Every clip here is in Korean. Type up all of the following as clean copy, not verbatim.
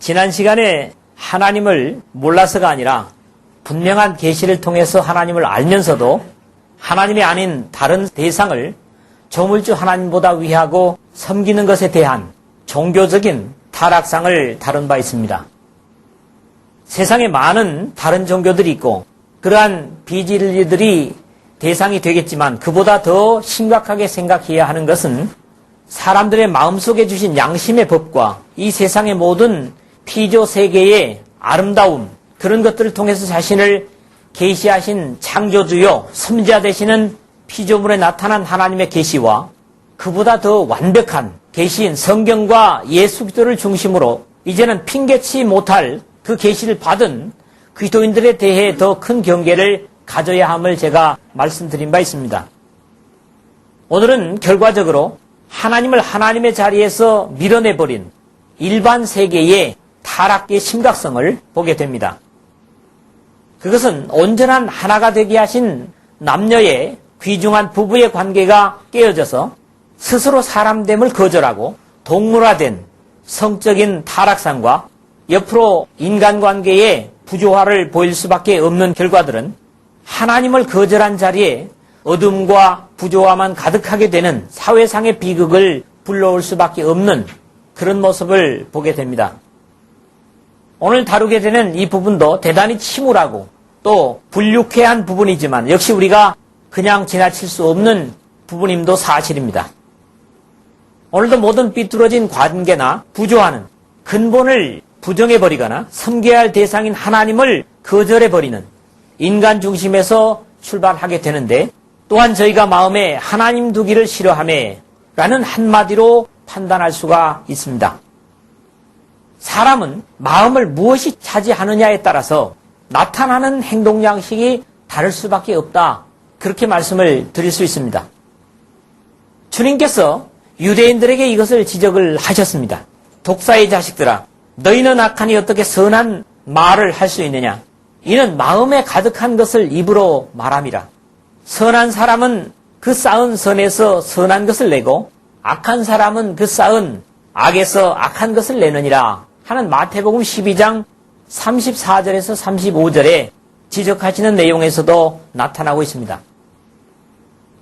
지난 시간에 하나님을 몰라서가 아니라 분명한 계시를 통해서 하나님을 알면서도 하나님이 아닌 다른 대상을 조물주 하나님보다 위하고 섬기는 것에 대한 종교적인 타락상을 다룬 바 있습니다. 세상에 많은 다른 종교들이 있고 그러한 비진리들이 대상이 되겠지만 그보다 더 심각하게 생각해야 하는 것은 사람들의 마음속에 주신 양심의 법과 이 세상의 모든 피조 세계의 아름다움, 그런 것들을 통해서 자신을 계시하신 창조주요 선지자 되시는 피조물에 나타난 하나님의 계시와 그보다 더 완벽한 계시인 성경과 예수 그리스도를 중심으로 이제는 핑계치 못할 그 계시를 받은 그리스도인들에 대해 더 큰 경계를 가져야 함을 제가 말씀드린 바 있습니다. 오늘은 결과적으로 하나님을 하나님의 자리에서 밀어내버린 일반 세계의 타락의 심각성을 보게 됩니다. 그것은 온전한 하나가 되게 하신 남녀의 귀중한 부부의 관계가 깨어져서 스스로 사람됨을 거절하고 동물화된 성적인 타락상과 옆으로 인간관계의 부조화를 보일 수밖에 없는 결과들은 하나님을 거절한 자리에 어둠과 부조화만 가득하게 되는 사회상의 비극을 불러올 수밖에 없는 그런 모습을 보게 됩니다. 오늘 다루게 되는 이 부분도 대단히 침울하고 또 불유쾌한 부분이지만 역시 우리가 그냥 지나칠 수 없는 부분임도 사실입니다. 오늘도 모든 삐뚤어진 관계나 부조화는 근본을 부정해버리거나 섬겨야 할 대상인 하나님을 거절해버리는 인간 중심에서 출발하게 되는데 또한 저희가 마음에 하나님 두기를 싫어하매 라는 한마디로 판단할 수가 있습니다. 사람은 마음을 무엇이 차지하느냐에 따라서 나타나는 행동 양식이 다를 수밖에 없다. 그렇게 말씀을 드릴 수 있습니다. 주님께서 유대인들에게 이것을 지적을 하셨습니다. 독사의 자식들아, 너희는 악하니 어떻게 선한 말을 할 수 있느냐? 이는 마음에 가득한 것을 입으로 말함이라. 선한 사람은 그 쌓은 선에서 선한 것을 내고 악한 사람은 그 쌓은 악에서 악한 것을 내느니라 하는 마태복음 12장 34절에서 35절에 지적하시는 내용에서도 나타나고 있습니다.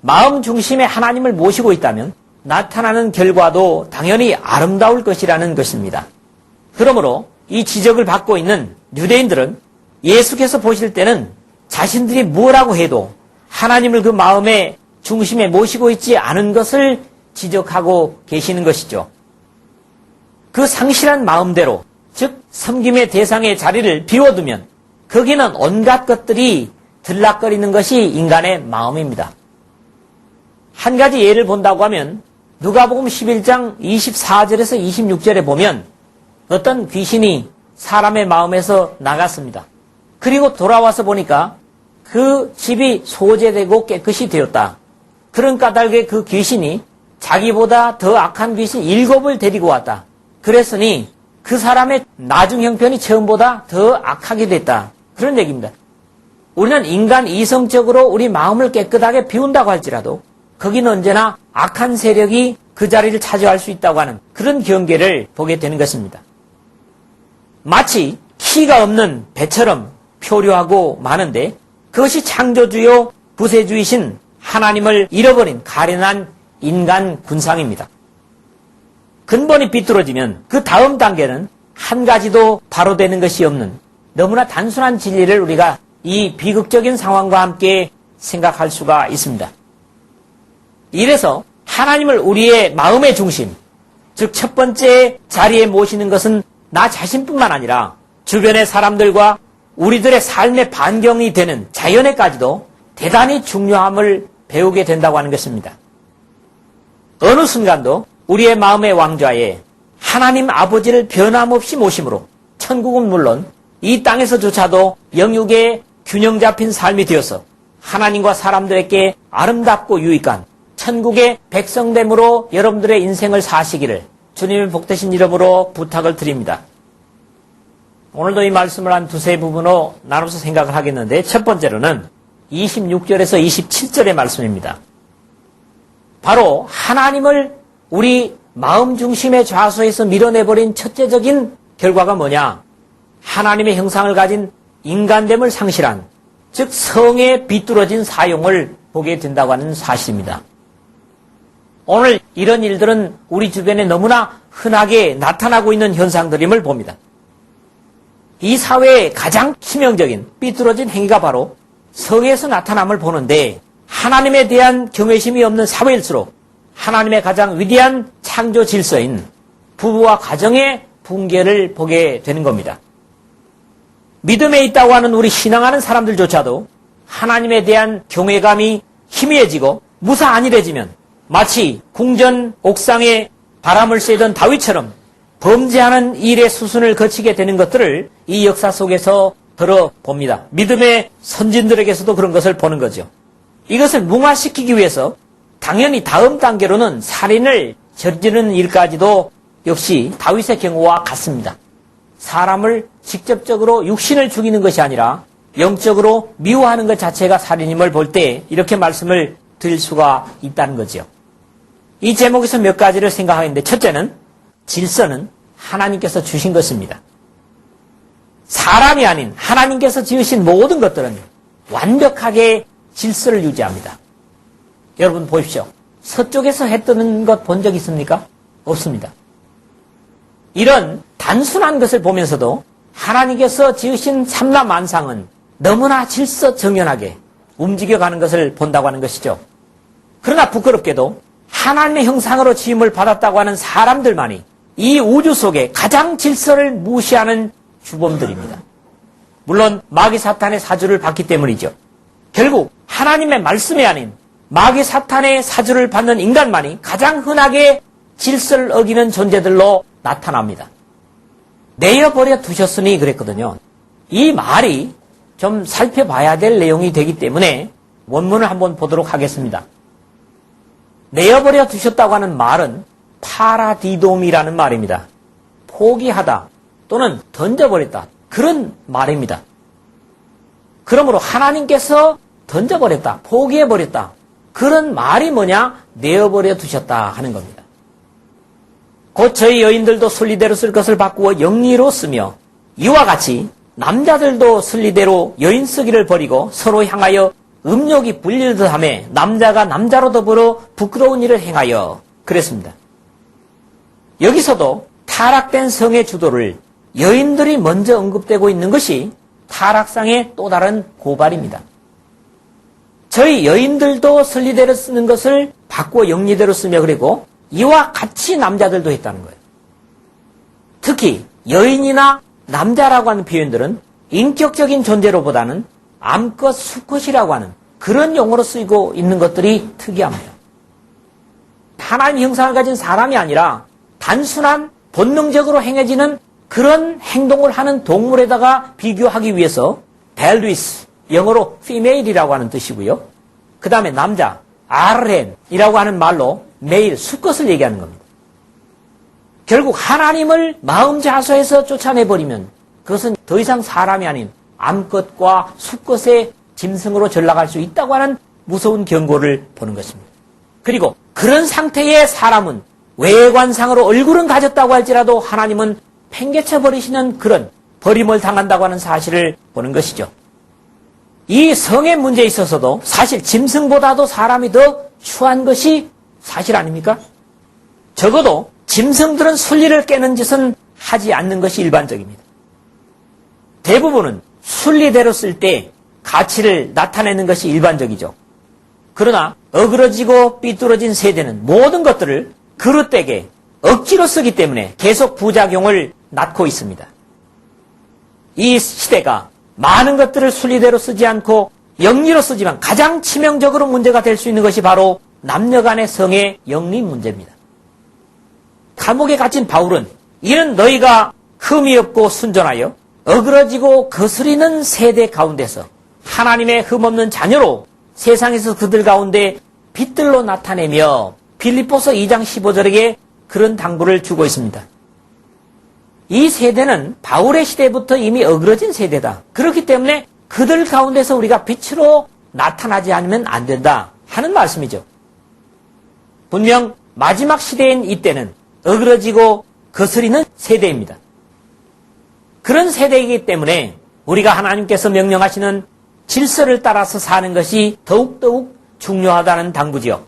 마음 중심에 하나님을 모시고 있다면 나타나는 결과도 당연히 아름다울 것이라는 것입니다. 그러므로 이 지적을 받고 있는 유대인들은 예수께서 보실 때는 자신들이 뭐라고 해도 하나님을 그 마음의 중심에 모시고 있지 않은 것을 지적하고 계시는 것이죠. 그 상실한 마음대로, 즉 섬김의 대상의 자리를 비워두면 거기는 온갖 것들이 들락거리는 것이 인간의 마음입니다. 한 가지 예를 본다고 하면 누가복음 11장 24절에서 26절에 보면 어떤 귀신이 사람의 마음에서 나갔습니다. 그리고 돌아와서 보니까 그 집이 소재되고 깨끗이 되었다. 그런 까닭에 그 귀신이 자기보다 더 악한 귀신 7을 데리고 왔다. 그랬으니 그 사람의 나중 형편이 처음보다 더 악하게 됐다. 그런 얘기입니다. 우리는 인간 이성적으로 우리 마음을 깨끗하게 비운다고 할지라도 거기는 언제나 악한 세력이 그 자리를 차지할 수 있다고 하는 그런 경계를 보게 되는 것입니다. 마치 키가 없는 배처럼 표류하고 마는데 그것이 창조주요 구세주이신 하나님을 잃어버린 가련한 인간 군상입니다. 근본이 비뚤어지면 그 다음 단계는 한 가지도 바로 되는 것이 없는 너무나 단순한 진리를 우리가 이 비극적인 상황과 함께 생각할 수가 있습니다. 이래서 하나님을 우리의 마음의 중심, 즉 첫 번째 자리에 모시는 것은 나 자신뿐만 아니라 주변의 사람들과 우리들의 삶의 반경이 되는 자연에까지도 대단히 중요함을 배우게 된다고 하는 것입니다. 어느 순간도 우리의 마음의 왕좌에 하나님 아버지를 변함없이 모심으로 천국은 물론 이 땅에서조차도 영육의 균형 잡힌 삶이 되어서 하나님과 사람들에게 아름답고 유익한 천국의 백성됨으로 여러분들의 인생을 사시기를 주님의 복되신 이름으로 부탁을 드립니다. 오늘도 이 말씀을 한 두세 부분으로 나눠서 생각을 하겠는데 첫 번째로는 26절에서 27절의 말씀입니다. 바로 하나님을 우리 마음 중심의 좌소에서 밀어내버린 첫째적인 결과가 뭐냐? 하나님의 형상을 가진 인간됨을 상실한, 즉 성에 비뚤어진 사용을 보게 된다고 하는 사실입니다. 오늘 이런 일들은 우리 주변에 너무나 흔하게 나타나고 있는 현상들임을 봅니다. 이 사회의 가장 치명적인 삐뚤어진 행위가 바로 성에서 나타남을 보는데, 하나님에 대한 경외심이 없는 사회일수록 하나님의 가장 위대한 창조 질서인 부부와 가정의 붕괴를 보게 되는 겁니다. 믿음에 있다고 하는 우리 신앙하는 사람들조차도 하나님에 대한 경외감이 희미해지고 무사안일해지면 마치 궁전 옥상에 바람을 쐬던 다윗처럼 범죄하는 일의 수순을 거치게 되는 것들을 이 역사 속에서 들어봅니다. 믿음의 선진들에게서도 그런 것을 보는 거죠. 이것을 뭉화시키기 위해서 당연히 다음 단계로는 살인을 저지르는 일까지도 역시 다윗의 경우와 같습니다. 사람을 직접적으로 육신을 죽이는 것이 아니라 영적으로 미워하는 것 자체가 살인임을 볼 때 이렇게 말씀을 드릴 수가 있다는 거죠. 이 제목에서 몇 가지를 생각하는데, 첫째는 질서는 하나님께서 주신 것입니다. 사람이 아닌 하나님께서 지으신 모든 것들은 완벽하게 질서를 유지합니다. 여러분 보십시오. 서쪽에서 해 뜨는 것 본 적 있습니까? 없습니다. 이런 단순한 것을 보면서도 하나님께서 지으신 삼라만상은 너무나 질서정연하게 움직여가는 것을 본다고 하는 것이죠. 그러나 부끄럽게도 하나님의 형상으로 지음을 받았다고 하는 사람들만이 이 우주 속에 가장 질서를 무시하는 주범들입니다. 물론 마귀 사탄의 사주를 받기 때문이죠. 결국 하나님의 말씀이 아닌 마귀 사탄의 사주를 받는 인간만이 가장 흔하게 질서를 어기는 존재들로 나타납니다. 내어버려 두셨으니 그랬거든요. 이 말이 좀 살펴봐야 될 내용이 되기 때문에 원문을 한번 보도록 하겠습니다. 내어버려 두셨다고 하는 말은 파라디돔이라는 말입니다. 포기하다 또는 던져버렸다, 그런 말입니다. 그러므로 하나님께서 던져버렸다, 포기해버렸다, 그런 말이 뭐냐? 내어버려 두셨다 하는 겁니다. 곧 저희 여인들도 순리대로 쓸 것을 바꾸어 영리로 쓰며 이와 같이 남자들도 순리대로 여인 쓰기를 버리고 서로 향하여 음욕이 불릴듯 하며 남자가 남자로 더불어 부끄러운 일을 행하여 그랬습니다. 여기서도 타락된 성의 주도를 여인들이 먼저 언급되고 있는 것이 타락상의 또 다른 고발입니다. 저희 여인들도 순리대로 쓰는 것을 바꾸어 영리대로 쓰며 그리고 이와 같이 남자들도 했다는 거예요. 특히 여인이나 남자라고 하는 표현들은 인격적인 존재로보다는 암컷, 수컷이라고 하는 그런 용어로 쓰이고 있는 것들이 특이합니다. 하나님 형상을 가진 사람이 아니라 단순한 본능적으로 행해지는 그런 행동을 하는 동물에다가 비교하기 위해서 벨리스, 영어로 female이라고 하는 뜻이고요. 그 다음에 남자, 아르헨이라고 하는 말로 매일 수컷을 얘기하는 겁니다. 결국 하나님을 마음 자소해서 쫓아내버리면 그것은 더 이상 사람이 아닌 암컷과 수컷의 짐승으로 전락할 수 있다고 하는 무서운 경고를 보는 것입니다. 그리고 그런 상태의 사람은 외관상으로 얼굴은 가졌다고 할지라도 하나님은 팽개쳐 버리시는 그런 버림을 당한다고 하는 사실을 보는 것이죠. 이 성의 문제에 있어서도 사실 짐승보다도 사람이 더 추한 것이 사실 아닙니까? 적어도 짐승들은 순리를 깨는 짓은 하지 않는 것이 일반적입니다. 대부분은 순리대로 쓸 때 가치를 나타내는 것이 일반적이죠. 그러나 어그러지고 삐뚤어진 세대는 모든 것들을 그릇되게 억지로 쓰기 때문에 계속 부작용을 낳고 있습니다. 이 시대가 많은 것들을 순리대로 쓰지 않고 영리로 쓰지만 가장 치명적으로 문제가 될 수 있는 것이 바로 남녀 간의 성의 영리 문제입니다. 감옥에 갇힌 바울은 이는 너희가 흠이 없고 순전하여 어그러지고 거스리는 세대 가운데서 하나님의 흠없는 자녀로 세상에서 그들 가운데 빛들로 나타내며 빌립보서 2장 15절에게 그런 당부를 주고 있습니다. 이 세대는 바울의 시대부터 이미 어그러진 세대다. 그렇기 때문에 그들 가운데서 우리가 빛으로 나타나지 않으면 안 된다 하는 말씀이죠. 분명 마지막 시대인 이때는 어그러지고 거스리는 세대입니다. 그런 세대이기 때문에 우리가 하나님께서 명령하시는 질서를 따라서 사는 것이 더욱더욱 중요하다는 당부지요.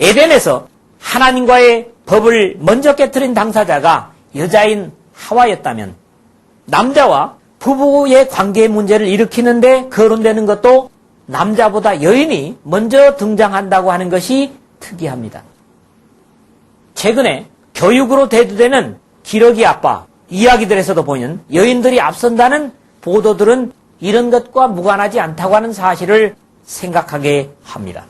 에덴에서 하나님과의 법을 먼저 깨트린 당사자가 여자인 하와였다면 남자와 부부의 관계 문제를 일으키는데 거론되는 것도 남자보다 여인이 먼저 등장한다고 하는 것이 특이합니다. 최근에 교육으로 대두되는 기러기 아빠 이야기들에서도 보면 여인들이 앞선다는 보도들은 이런 것과 무관하지 않다고 하는 사실을 생각하게 합니다.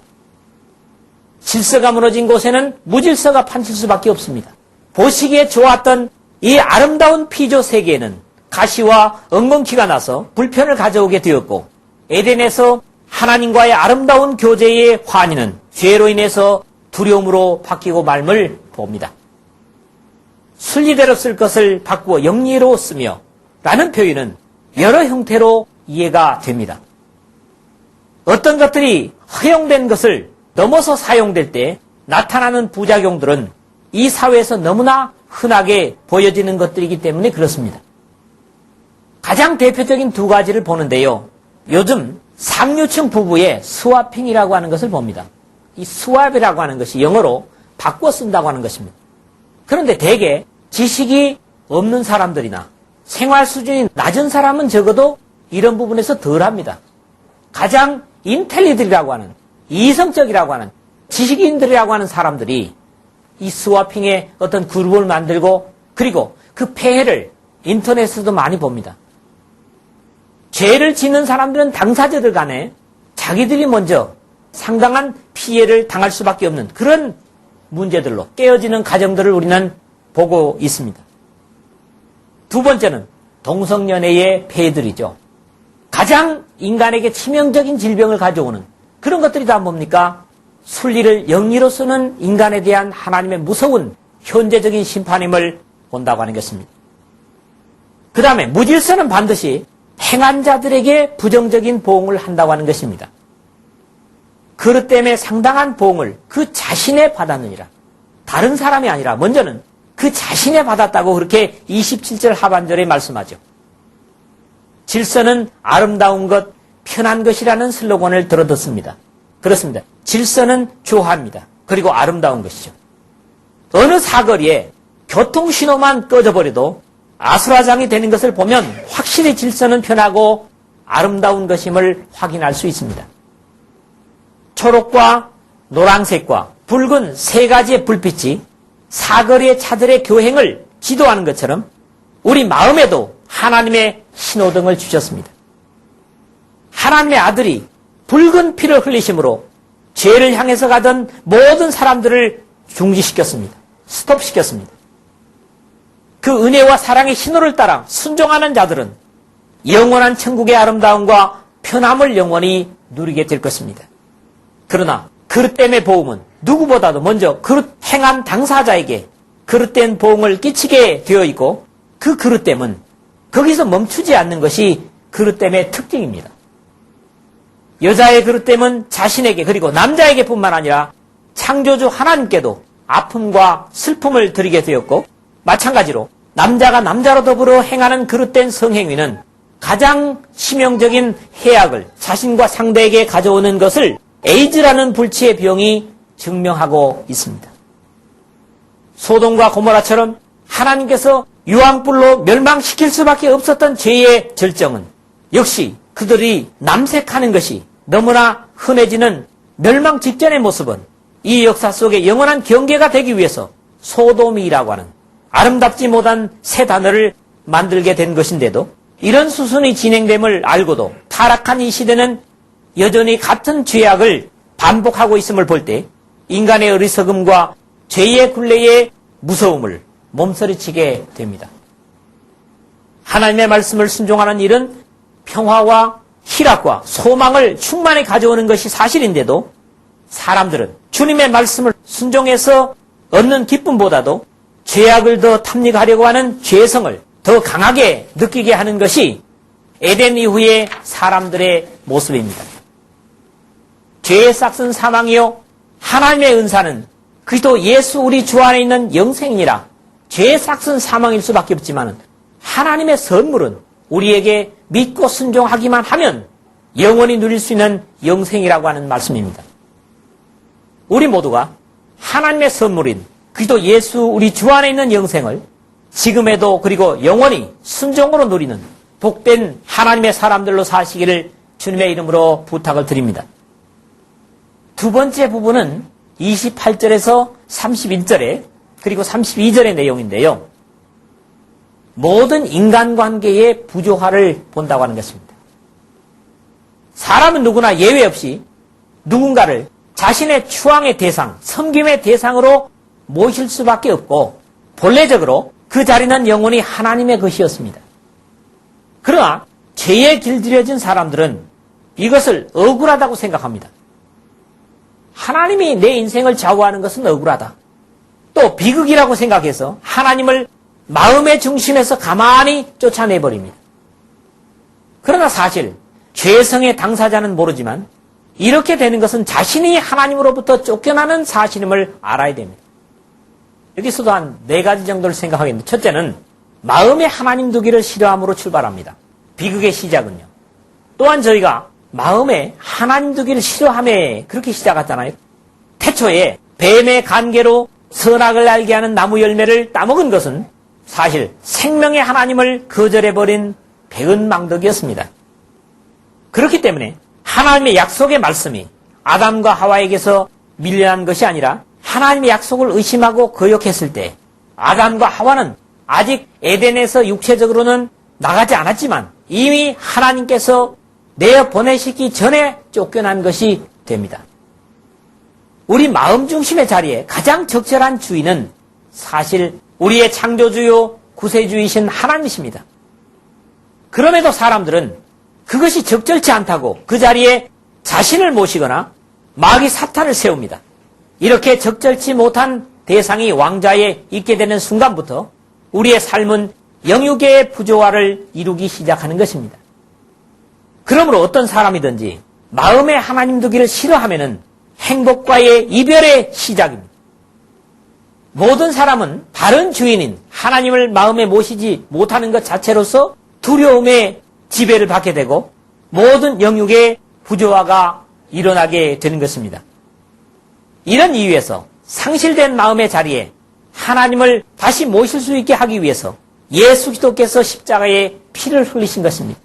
질서가 무너진 곳에는 무질서가 판칠 수밖에 없습니다. 보시기에 좋았던 이 아름다운 피조 세계에는 가시와 엉겅퀴가 나서 불편을 가져오게 되었고 에덴에서 하나님과의 아름다운 교제의 환희는 죄로 인해서 두려움으로 바뀌고 말을 봅니다. 순리대로 쓸 것을 바꾸어 영리로 쓰며 라는 표현은 여러 형태로 이해가 됩니다. 어떤 것들이 허용된 것을 넘어서 사용될 때 나타나는 부작용들은 이 사회에서 너무나 흔하게 보여지는 것들이기 때문에 그렇습니다. 가장 대표적인 두 가지를 보는데요. 요즘 상류층 부부의 스와핑이라고 하는 것을 봅니다. 이 스왑이라고 하는 것이 영어로 바꿔 쓴다고 하는 것입니다. 그런데 대개 지식이 없는 사람들이나 생활 수준이 낮은 사람은 적어도 이런 부분에서 덜합니다. 가장 인텔리들이라고 하는, 이성적이라고 하는, 지식인들이라고 하는 사람들이 이 스와핑의 어떤 그룹을 만들고 그리고 그 폐해를 인터넷에서도 많이 봅니다. 죄를 짓는 사람들은 당사자들 간에 자기들이 먼저 상당한 피해를 당할 수밖에 없는 그런 문제들로 깨어지는 가정들을 우리는 보고 있습니다. 두 번째는 동성연애의 폐해들이죠. 가장 인간에게 치명적인 질병을 가져오는 그런 것들이 다 뭡니까? 순리를 영리로 쓰는 인간에 대한 하나님의 무서운 현재적인 심판임을 본다고 하는 것입니다. 그 다음에 무질서는 반드시 행한 자들에게 부정적인 보응을 한다고 하는 것입니다. 그릇 때문에 상당한 보응을 그 자신에 받았느니라. 다른 사람이 아니라 먼저는 그 자신에 받았다고 그렇게 27절 하반절에 말씀하죠. 질서는 아름다운 것, 편한 것이라는 슬로건을 들어듣습니다. 그렇습니다. 질서는 조화입니다. 그리고 아름다운 것이죠. 어느 사거리에 교통신호만 꺼져버려도 아수라장이 되는 것을 보면 확실히 질서는 편하고 아름다운 것임을 확인할 수 있습니다. 초록과 노란색과 붉은 세 가지의 불빛이 사거리의 차들의 교행을 지도하는 것처럼 우리 마음에도 하나님의 신호등을 주셨습니다. 하나님의 아들이 붉은 피를 흘리심으로 죄를 향해서 가던 모든 사람들을 중지시켰습니다. 스톱시켰습니다. 그 은혜와 사랑의 신호를 따라 순종하는 자들은 영원한 천국의 아름다움과 편함을 영원히 누리게 될 것입니다. 그러나 그릇됨의 보응은 누구보다도 먼저 그릇 행한 당사자에게 그릇된 보응을 끼치게 되어 있고 그 그릇됨은 거기서 멈추지 않는 것이 그릇됨의 특징입니다. 여자의 그릇됨은 자신에게 그리고 남자에게 뿐만 아니라 창조주 하나님께도 아픔과 슬픔을 드리게 되었고 마찬가지로 남자가 남자로 더불어 행하는 그릇된 성행위는 가장 치명적인 해악을 자신과 상대에게 가져오는 것을 에이즈라는 불치의 병이 증명하고 있습니다. 소돔과 고모라처럼 하나님께서 유황불로 멸망시킬 수밖에 없었던 죄의 절정은 역시 그들이 남색하는 것이 너무나 흔해지는 멸망 직전의 모습은 이 역사 속에 영원한 경계가 되기 위해서 소돔이라고 하는 아름답지 못한 새 단어를 만들게 된 것인데도 이런 수순이 진행됨을 알고도 타락한 이 시대는 여전히 같은 죄악을 반복하고 있음을 볼 때 인간의 어리석음과 죄의 굴레의 무서움을 몸서리치게 됩니다. 하나님의 말씀을 순종하는 일은 평화와 희락과 소망을 충만히 가져오는 것이 사실인데도 사람들은 주님의 말씀을 순종해서 얻는 기쁨보다도 죄악을 더 탐닉하려고 하는 죄성을 더 강하게 느끼게 하는 것이 에덴 이후의 사람들의 모습입니다. 죄의 싹은 사망이요 하나님의 은사는 그리스도 예수 우리 주 안에 있는 영생이라. 죄의 싹은 사망일 수밖에 없지만 하나님의 선물은 우리에게 믿고 순종하기만 하면 영원히 누릴 수 있는 영생이라고 하는 말씀입니다. 우리 모두가 하나님의 선물인 그리스도 예수 우리 주 안에 있는 영생을 지금에도 그리고 영원히 순종으로 누리는 복된 하나님의 사람들로 사시기를 주님의 이름으로 부탁을 드립니다. 두 번째 부분은 28절에서 31절에 그리고 32절의 내용인데요. 모든 인간관계의 부조화를 본다고 하는 것입니다. 사람은 누구나 예외 없이 누군가를 자신의 추앙의 대상, 섬김의 대상으로 모실 수밖에 없고 본래적으로 그 자리는 영원히 하나님의 것이었습니다. 그러나 죄에 길들여진 사람들은 이것을 억울하다고 생각합니다. 하나님이 내 인생을 좌우하는 것은 억울하다. 또 비극이라고 생각해서 하나님을 마음의 중심에서 가만히 쫓아내버립니다. 그러나 사실 죄성의 당사자는 모르지만 이렇게 되는 것은 자신이 하나님으로부터 쫓겨나는 사실임을 알아야 됩니다. 여기서도 한 4가지 정도를 생각하겠는데, 첫째는 마음에 하나님 두기를 싫어함으로 출발합니다. 비극의 시작은요. 또한 저희가 마음에 하나님 두기를 싫어함에 그렇게 시작했잖아요. 태초에 뱀의 관계로 선악을 알게 하는 나무 열매를 따먹은 것은 사실 생명의 하나님을 거절해버린 배은망덕이었습니다. 그렇기 때문에 하나님의 약속의 말씀이 아담과 하와에게서 밀려난 것이 아니라 하나님의 약속을 의심하고 거역했을 때 아담과 하와는 아직 에덴에서 육체적으로는 나가지 않았지만 이미 하나님께서 내보내시기 전에 쫓겨난 것이 됩니다. 우리 마음 중심의 자리에 가장 적절한 주인은 사실 우리의 창조주요 구세주이신 하나님이십니다. 그럼에도 사람들은 그것이 적절치 않다고 그 자리에 자신을 모시거나 마귀 사탄을 세웁니다. 이렇게 적절치 못한 대상이 왕좌에 있게 되는 순간부터 우리의 삶은 영육의 부조화를 이루기 시작하는 것입니다. 그러므로 어떤 사람이든지 마음에 하나님 두기를 싫어하면은 행복과의 이별의 시작입니다. 모든 사람은 다른 주인인 하나님을 마음에 모시지 못하는 것 자체로서 두려움의 지배를 받게 되고 모든 영육의 부조화가 일어나게 되는 것입니다. 이런 이유에서 상실된 마음의 자리에 하나님을 다시 모실 수 있게 하기 위해서 예수 그리스도께서 십자가에 피를 흘리신 것입니다.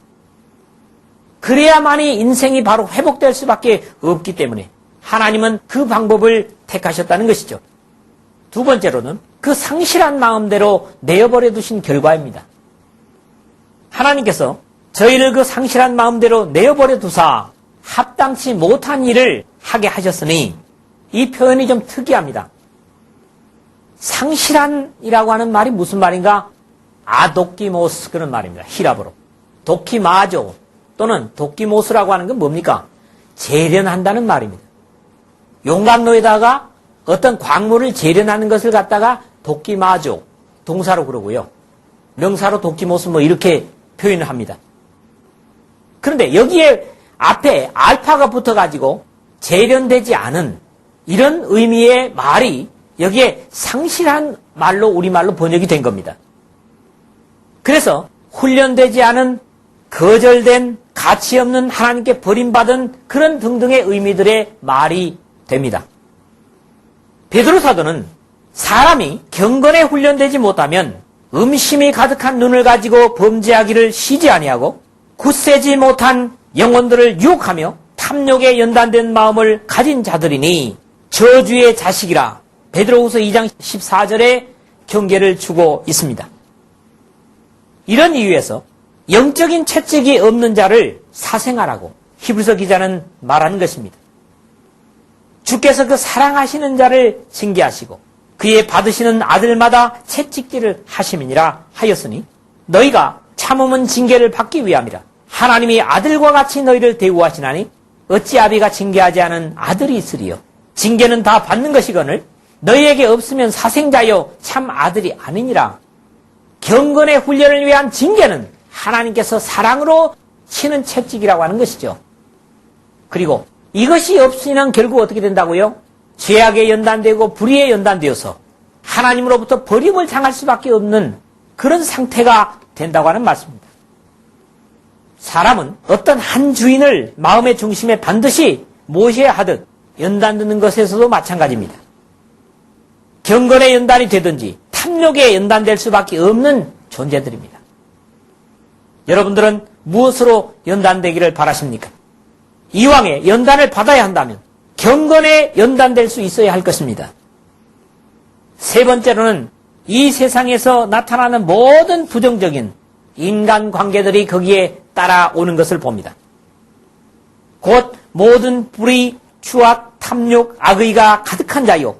그래야만이 인생이 바로 회복될 수밖에 없기 때문에 하나님은 그 방법을 택하셨다는 것이죠. 두 번째로는 그 상실한 마음대로 내어버려 두신 결과입니다. 하나님께서 저희를 그 상실한 마음대로 내어버려 두사 합당치 못한 일을 하게 하셨으니 이 표현이 좀 특이합니다. 상실한이라고 하는 말이 무슨 말인가? 아도키모스 그런 말입니다. 히랍어로. 도키마조 또는 도키모스라고 하는 건 뭡니까? 재련한다는 말입니다. 용광로에다가 어떤 광물을 재련하는 것을 갖다가 도끼마조 동사로 그러고요. 명사로 도끼모스 뭐 이렇게 표현을 합니다. 그런데 여기에 앞에 알파가 붙어가지고 재련되지 않은 이런 의미의 말이 여기에 상실한 말로 우리말로 번역이 된 겁니다. 그래서 훈련되지 않은 거절된 가치 없는 하나님께 버림받은 그런 등등의 의미들의 말이 됩니다. 베드로 사도는 사람이 경건에 훈련되지 못하면 음심이 가득한 눈을 가지고 범죄하기를 쉬지 아니하고 굳세지 못한 영혼들을 유혹하며 탐욕에 연단된 마음을 가진 자들이니 저주의 자식이라 베드로후서 2장 14절에 경계를 주고 있습니다. 이런 이유에서 영적인 채찍이 없는 자를 사생하라고 히브리서 기자는 말하는 것입니다. 주께서 그 사랑하시는 자를 징계하시고 그의 받으시는 아들마다 채찍질을 하심이니라 하였으니 너희가 참음은 징계를 받기 위함이라. 하나님이 아들과 같이 너희를 대우하시나니 어찌 아비가 징계하지 않은 아들이 있으리요. 징계는 다 받는 것이거늘 너희에게 없으면 사생자여 참 아들이 아니니라. 경건의 훈련을 위한 징계는 하나님께서 사랑으로 치는 채찍이라고 하는 것이죠. 그리고 이것이 없으면 결국 어떻게 된다고요? 죄악에 연단되고 불의에 연단되어서 하나님으로부터 버림을 당할 수밖에 없는 그런 상태가 된다고 하는 말씀입니다. 사람은 어떤 한 주인을 마음의 중심에 반드시 모셔야 하듯 연단되는 것에서도 마찬가지입니다. 경건의 연단이 되든지 탐욕에 연단될 수밖에 없는 존재들입니다. 여러분들은 무엇으로 연단되기를 바라십니까? 이왕에 연단을 받아야 한다면 경건에 연단될 수 있어야 할 것입니다. 세 번째로는 이 세상에서 나타나는 모든 부정적인 인간관계들이 거기에 따라오는 것을 봅니다. 곧 모든 불의, 추악, 탐욕, 악의가 가득한 자요,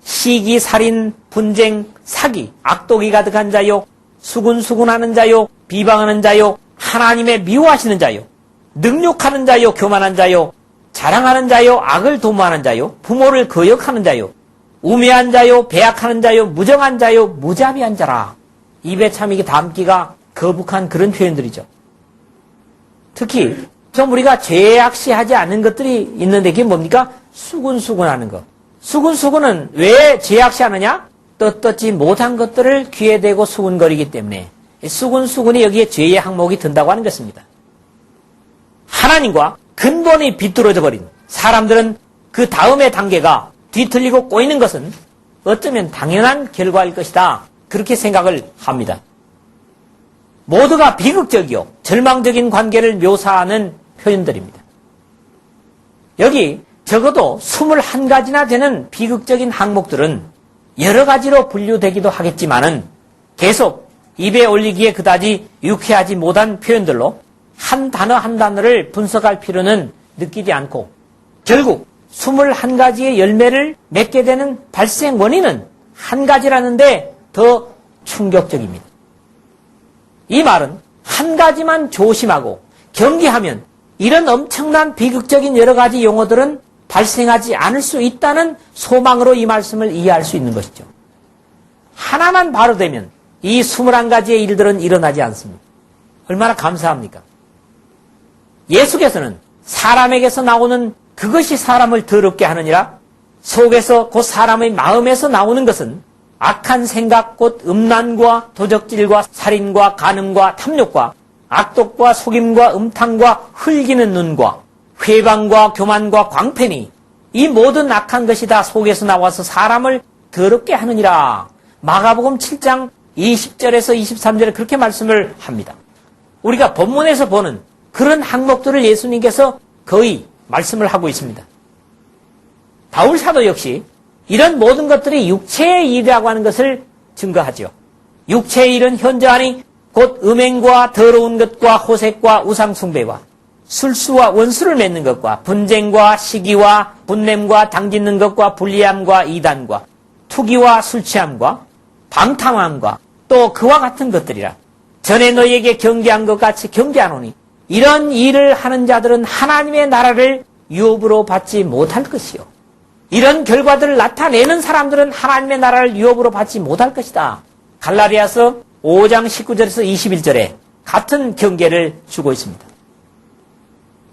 시기, 살인, 분쟁, 사기, 악독이 가득한 자요, 수군수군하는 자요, 비방하는 자요, 하나님의 미워하시는 자요, 능욕하는 자요, 교만한 자요, 자랑하는 자요, 악을 도모하는 자요, 부모를 거역하는 자요, 우매한 자요, 배약하는 자요, 무정한 자요, 무자비한 자라. 입에 참 이게 담기가 거북한 그런 표현들이죠. 특히 좀 우리가 죄악시하지 않은 것들이 있는데 그게 뭡니까? 수군수군하는 것. 수군수군은 왜 죄악시하느냐? 떳떳지 못한 것들을 귀에 대고 수군거리기 때문에 수군수군이 여기에 죄의 항목이 든다고 하는 것입니다. 하나님과 근본이 비뚤어져 버린 사람들은 그 다음의 단계가 뒤틀리고 꼬이는 것은 어쩌면 당연한 결과일 것이다. 그렇게 생각을 합니다. 모두가 비극적이요 절망적인 관계를 묘사하는 표현들입니다. 여기 적어도 21가지나 되는 비극적인 항목들은 여러 가지로 분류되기도 하겠지만은 계속 입에 올리기에 그다지 유쾌하지 못한 표현들로 한 단어 한 단어를 분석할 필요는 느끼지 않고 결국 21가지의 열매를 맺게 되는 발생 원인은 한 가지라는데 더 충격적입니다. 이 말은 한 가지만 조심하고 경계하면 이런 엄청난 비극적인 여러 가지 용어들은 발생하지 않을 수 있다는 소망으로 이 말씀을 이해할 수 있는 것이죠. 하나만 바로 되면 이 21가지의 일들은 일어나지 않습니다. 얼마나 감사합니까? 예수께서는 사람에게서 나오는 그것이 사람을 더럽게 하느니라 속에서 곧 사람의 마음에서 나오는 것은 악한 생각 곧 음란과 도적질과 살인과 간음과 탐욕과 악독과 속임과 음탕과 흘기는 눈과 회방과 교만과 광패니 이 모든 악한 것이 다 속에서 나와서 사람을 더럽게 하느니라. 마가복음 7장 20절에서 23절에 그렇게 말씀을 합니다. 우리가 본문에서 보는 그런 항목들을 예수님께서 거의 말씀을 하고 있습니다. 바울 사도 역시 이런 모든 것들이 육체의 일이라고 하는 것을 증거하죠. 육체의 일은 현저하니 곧 음행과 더러운 것과 호색과 우상숭배와 술수와 원수를 맺는 것과 분쟁과 시기와 분냄과 당짓는 것과 불리함과 이단과 투기와 술취함과 방탕함과 또 그와 같은 것들이라. 전에 너희에게 경계한 것 같이 경계하노니 이런 일을 하는 자들은 하나님의 나라를 유업으로 받지 못할 것이요. 이런 결과들을 나타내는 사람들은 하나님의 나라를 유업으로 받지 못할 것이다. 갈라디아서 5장 19절에서 21절에 같은 경계를 주고 있습니다.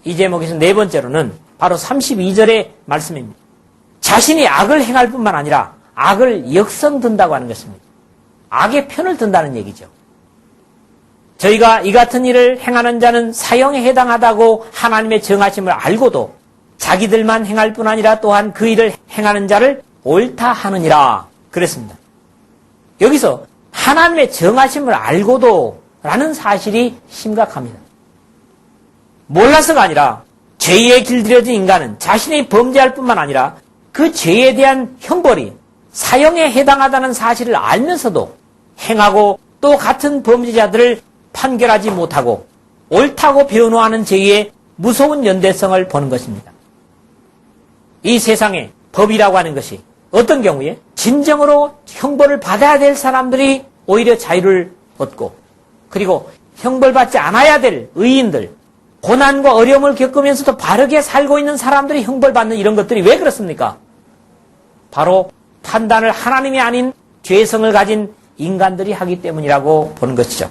이 제목에서 네 번째로는 바로 32절의 말씀입니다. 자신이 악을 행할 뿐만 아니라 악을 역성든다고 하는 것입니다. 악의 편을 든다는 얘기죠. 저희가 이 같은 일을 행하는 자는 사형에 해당하다고 하나님의 정하심을 알고도 자기들만 행할 뿐 아니라 또한 그 일을 행하는 자를 옳다 하느니라 그랬습니다. 여기서 하나님의 정하심을 알고도 라는 사실이 심각합니다. 몰라서가 아니라 죄에 길들여진 인간은 자신이 범죄할 뿐만 아니라 그 죄에 대한 형벌이 사형에 해당하다는 사실을 알면서도 행하고 또 같은 범죄자들을 판결하지 못하고 옳다고 변호하는 죄의 무서운 연대성을 보는 것입니다. 이 세상에 법이라고 하는 것이 어떤 경우에 진정으로 형벌을 받아야 될 사람들이 오히려 자유를 얻고 그리고 형벌받지 않아야 될 의인들, 고난과 어려움을 겪으면서도 바르게 살고 있는 사람들이 형벌받는 이런 것들이 왜 그렇습니까? 바로 판단을 하나님이 아닌 죄성을 가진 인간들이 하기 때문이라고 보는 것이죠.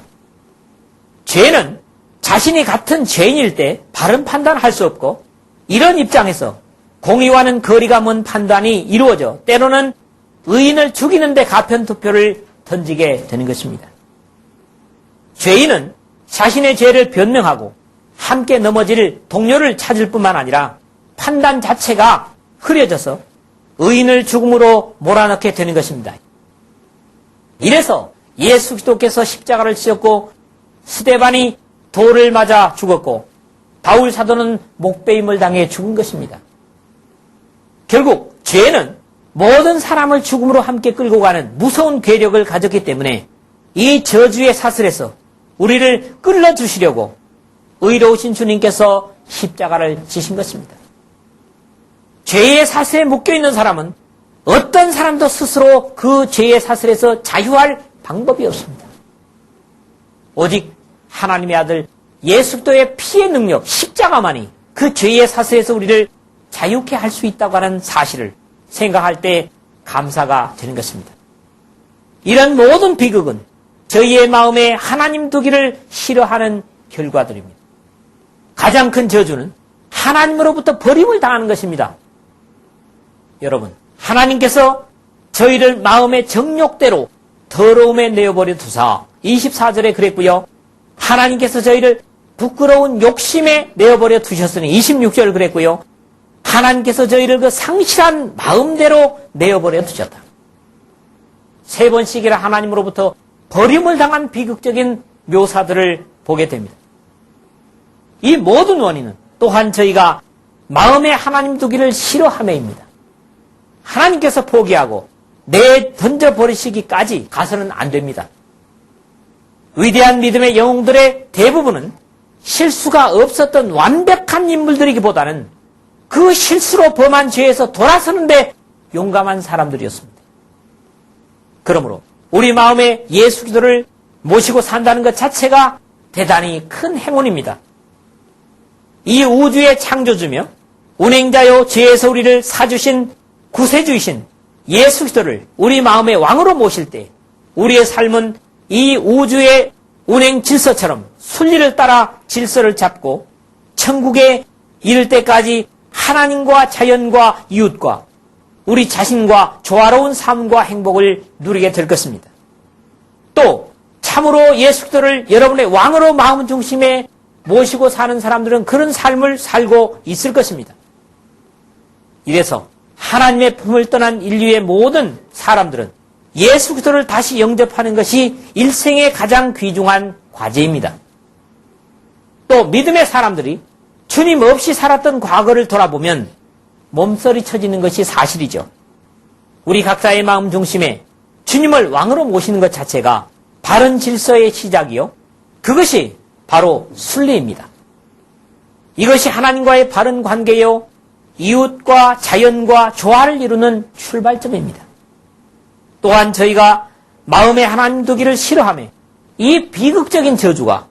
죄는 자신이 같은 죄인일 때 바른 판단을 할 수 없고 이런 입장에서 공의와는 거리가 먼 판단이 이루어져 때로는 의인을 죽이는데 가편투표를 던지게 되는 것입니다. 죄인은 자신의 죄를 변명하고 함께 넘어질 동료를 찾을 뿐만 아니라 판단 자체가 흐려져서 의인을 죽음으로 몰아넣게 되는 것입니다. 이래서 예수 그리스도께서 십자가를 지셨고 스데반이 돌을 맞아 죽었고 바울 사도는 목베임을 당해 죽은 것입니다. 결국 죄는 모든 사람을 죽음으로 함께 끌고 가는 무서운 괴력을 가졌기 때문에 이 저주의 사슬에서 우리를 끌어주시려고 의로우신 주님께서 십자가를 지신 것입니다. 죄의 사슬에 묶여있는 사람은 어떤 사람도 스스로 그 죄의 사슬에서 자유할 방법이 없습니다. 오직 하나님의 아들 예수 그리스도의 피의 능력, 십자가만이 그 죄의 사슬에서 우리를 자유케 할 수 있다고 하는 사실을 생각할 때 감사가 되는 것입니다. 이런 모든 비극은 저희의 마음에 하나님 두기를 싫어하는 결과들입니다. 가장 큰 저주는 하나님으로부터 버림을 당하는 것입니다. 여러분, 하나님께서 저희를 마음의 정욕대로 더러움에 내어버려 두사 24절에 그랬고요. 하나님께서 저희를 부끄러운 욕심에 내어버려 두셨으니 26절 그랬고요. 하나님께서 저희를 그 상실한 마음대로 내어버려 두셨다. 세 번씩이나 하나님으로부터 버림을 당한 비극적인 묘사들을 보게 됩니다. 이 모든 원인은 또한 저희가 마음에 하나님 두기를 싫어함에입니다. 하나님께서 포기하고 던져버리시기까지 가서는 안 됩니다. 위대한 믿음의 영웅들의 대부분은 실수가 없었던 완벽한 인물들이기보다는 그 실수로 범한 죄에서 돌아서는데 용감한 사람들이었습니다. 그러므로 우리 마음에 예수 그리스도를 모시고 산다는 것 자체가 대단히 큰 행운입니다. 이 우주의 창조주며 운행자요 죄에서 우리를 사주신 구세주이신 예수 그리스도를 우리 마음의 왕으로 모실 때 우리의 삶은 이 우주의 운행 질서처럼 순리를 따라 질서를 잡고 천국에 이를 때까지 하나님과 자연과 이웃과 우리 자신과 조화로운 삶과 행복을 누리게 될 것입니다. 또 참으로 예수 그리스도를 여러분의 왕으로 마음 중심에 모시고 사는 사람들은 그런 삶을 살고 있을 것입니다. 이래서 하나님의 품을 떠난 인류의 모든 사람들은 예수 그리스도를 다시 영접하는 것이 일생의 가장 귀중한 과제입니다. 또 믿음의 사람들이 주님 없이 살았던 과거를 돌아보면 몸서리 쳐지는 것이 사실이죠. 우리 각자의 마음 중심에 주님을 왕으로 모시는 것 자체가 바른 질서의 시작이요. 그것이 바로 순리입니다. 이것이 하나님과의 바른 관계요. 이웃과 자연과 조화를 이루는 출발점입니다. 또한 저희가 마음에 하나님 두기를 싫어하며 이 비극적인 저주가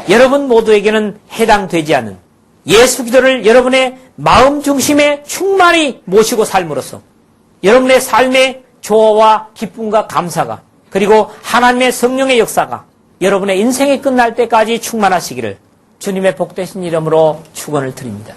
여러분 모두에게는 해당되지 않는 예수 그리스도를 여러분의 마음 중심에 충만히 모시고 삶으로써 여러분의 삶의 조화와 기쁨과 감사가 그리고 하나님의 성령의 역사가 여러분의 인생이 끝날 때까지 충만하시기를 주님의 복되신 이름으로 축원을 드립니다.